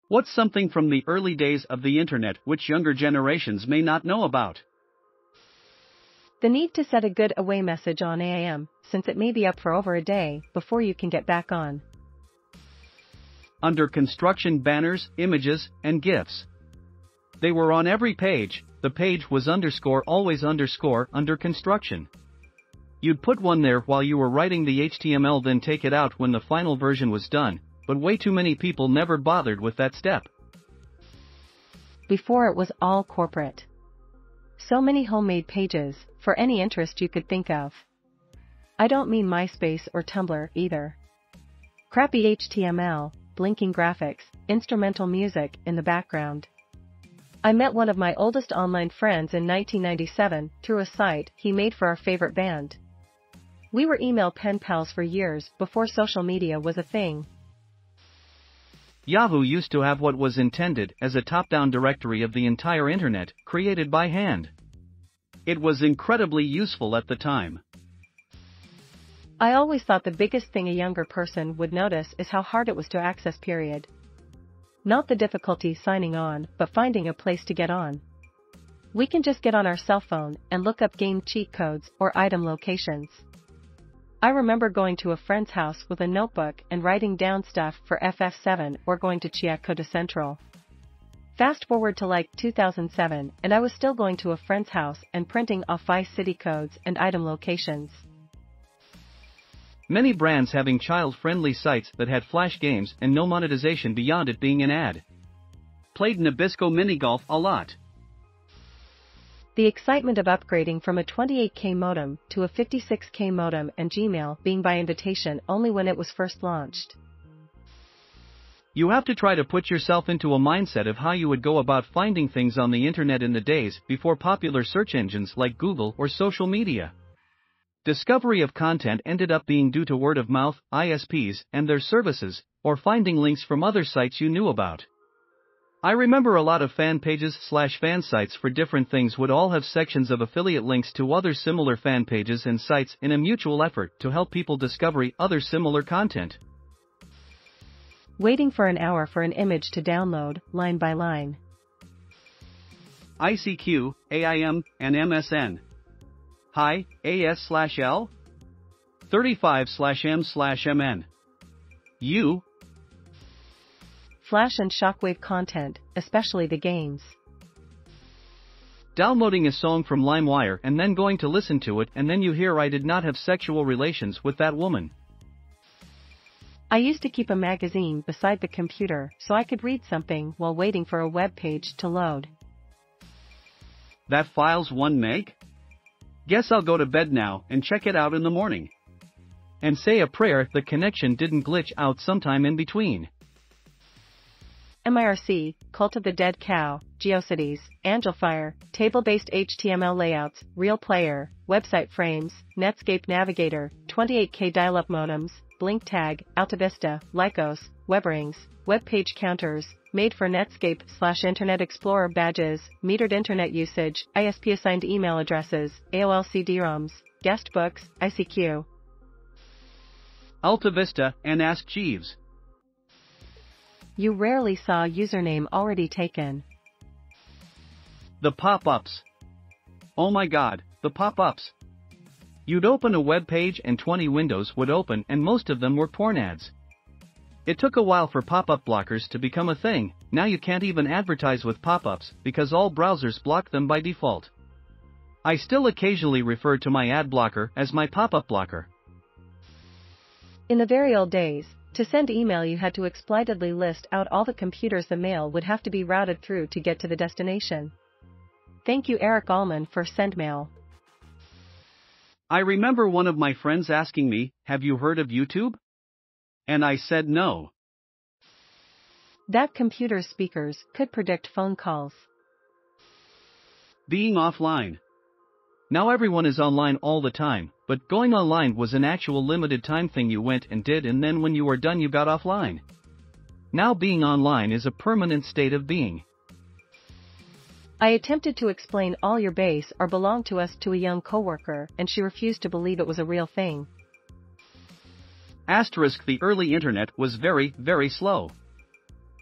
What's something from the early days of the internet which younger generations may not know about? The need to set a good away message on AIM, since it may be up for over a day before you can get back on. Under construction banners, images, and gifs. They were on every page. The page was always under construction. You'd put one there while you were writing the HTML, then take it out when the final version was done, but way too many people never bothered with that step. Before it was all corporate. So many homemade pages, for any interest you could think of. I don't mean MySpace or Tumblr either. Crappy HTML, blinking graphics, instrumental music in the background. I met one of my oldest online friends in 1997 through a site he made for our favorite band. We were email pen pals for years before social media was a thing. Yahoo used to have what was intended as a top-down directory of the entire internet, created by hand. It was incredibly useful at the time. I always thought the biggest thing a younger person would notice is how hard it was to access, period. Not the difficulty signing on, but finding a place to get on. We can just get on our cell phone and look up game cheat codes or item locations. I remember going to a friend's house with a notebook and writing down stuff for FF7 or going to Cheatcodecentral. Fast forward to like 2007 and I was still going to a friend's house and printing off Vice City codes and item locations. Many brands having child-friendly sites that had flash games and no monetization beyond it being an ad. Played Nabisco minigolf a lot. The excitement of upgrading from a 28K modem to a 56K modem and Gmail being by invitation only when it was first launched. You have to try to put yourself into a mindset of how you would go about finding things on the internet in the days before popular search engines like Google or social media. Discovery of content ended up being due to word of mouth, ISPs, and their services, or finding links from other sites you knew about. I remember a lot of fan pages / fan sites for different things would all have sections of affiliate links to other similar fan pages and sites in a mutual effort to help people discover other similar content. Waiting for an hour for an image to download, line by line. ICQ, AIM, and MSN. Hi, AS/L? 35/M/MN. You? Flash and shockwave content, especially the games. Downloading a song from LimeWire and then going to listen to it and then you hear I did not have sexual relations with that woman. I used to keep a magazine beside the computer so I could read something while waiting for a web page to load. That file's 1 meg? Guess I'll go to bed now and check it out in the morning. And say a prayer the connection didn't glitch out sometime in between. MIRC, Cult of the Dead Cow, GeoCities, Angelfire, table-based HTML layouts, Real Player, website frames, Netscape Navigator, 28K dial-up modems, Blink Tag, AltaVista, Lycos, WebRings, web page counters, made for Netscape / Internet Explorer badges, metered internet usage, ISP-assigned email addresses, AOL CD-ROMs, guest books, ICQ. AltaVista and Ask Jeeves. You rarely saw a username already taken. The pop-ups. Oh my god, the pop-ups. You'd open a web page and 20 windows would open and most of them were porn ads. It took a while for pop-up blockers to become a thing. Now you can't even advertise with pop-ups because all browsers block them by default. I still occasionally refer to my ad blocker as my pop-up blocker. In the very old days, to send email you had to explicitly list out all the computers the mail would have to be routed through to get to the destination. Thank you Eric Allman for SendMail. I remember one of my friends asking me, "Have you heard of YouTube?" And I said no. That computer's speakers could predict phone calls. Being offline. Now everyone is online all the time, but going online was an actual limited time thing you went and did and then when you were done you got offline. Now being online is a permanent state of being. I attempted to explain all your base or belong to us to a young coworker and she refused to believe it was a real thing. Asterisk the early internet was very, very slow.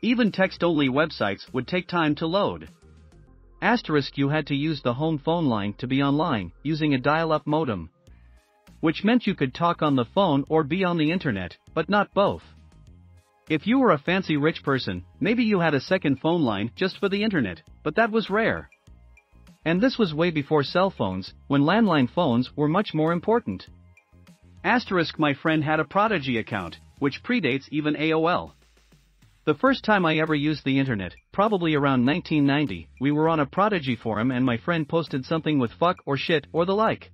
Even text-only websites would take time to load. Asterisk you had to use the home phone line to be online, using a dial-up modem. Which meant you could talk on the phone or be on the internet, but not both. If you were a fancy rich person, maybe you had a second phone line just for the internet, but that was rare. And this was way before cell phones, when landline phones were much more important. Asterisk my friend had a Prodigy account, which predates even AOL. The first time I ever used the internet, probably around 1990, we were on a Prodigy forum and my friend posted something with fuck or shit or the like.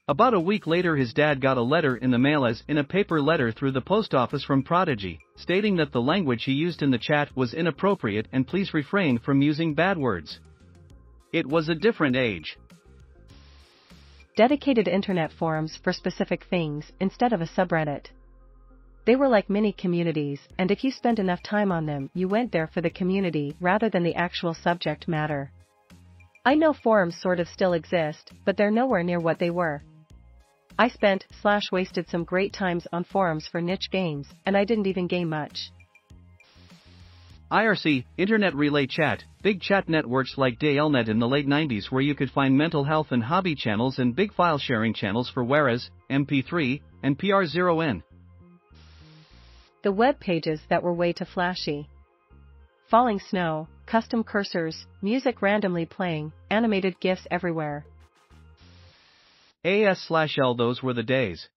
About a week later his dad got a letter in the mail as in a paper letter through the post office from Prodigy, stating that the language he used in the chat was inappropriate and please refrain from using bad words. It was a different age. Dedicated internet forums for specific things instead of a subreddit. They were like mini communities, and if you spent enough time on them, you went there for the community rather than the actual subject matter. I know forums sort of still exist, but they're nowhere near what they were. I wasted some great times on forums for niche games, and I didn't even gain much. IRC, Internet Relay Chat, big chat networks like DLNet in the late 90s where you could find mental health and hobby channels and big file sharing channels for WARAs, MP3, and PR0N. The web pages that were way too flashy. Falling snow, custom cursors, music randomly playing, animated gifs everywhere. AS/L those were the days.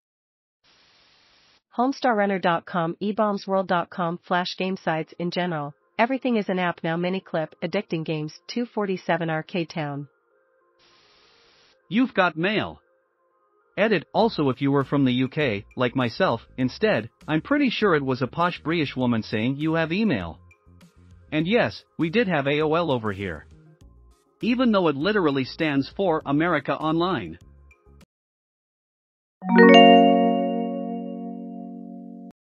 Homestarrunner.com, ebombsworld.com, flash game sites in general. Everything is an app now. Miniclip, addicting games, 247 Arcade Town. You've got mail. Edit, also if you were from the UK, like myself, instead, I'm pretty sure it was a posh British woman saying you have email. And yes, we did have AOL over here. Even though it literally stands for America Online.